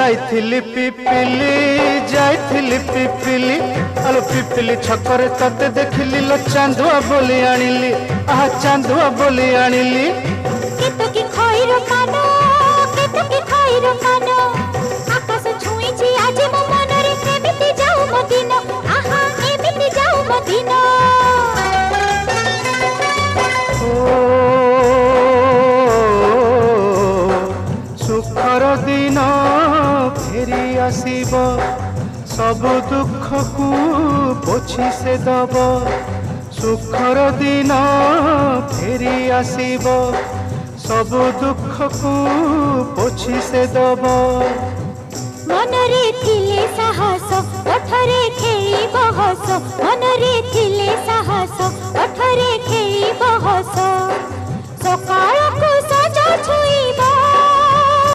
जाइथिली पिपिली जाइथिली पिपिली आलो पिपिली छकरे तते देखिली लो चांदुआ बोली आनिली आहा चांदुआ बोली आनिली केतकी खइरो कानो केतकी खइरो कानो आकाश छुईची आज मो मनरे एमिति जाऊ मो दिन आहा एमिति जाऊ मो दिन सुखर दिन फेरी आसीब सब दुख को पोछि से दब सुखर दिन फेरी आसीब सब दुख को पोछि से दब मनरे थिले साहस ओठरे खेई बहस मनरे थिले साहस ओठरे खेई बहस सकाळ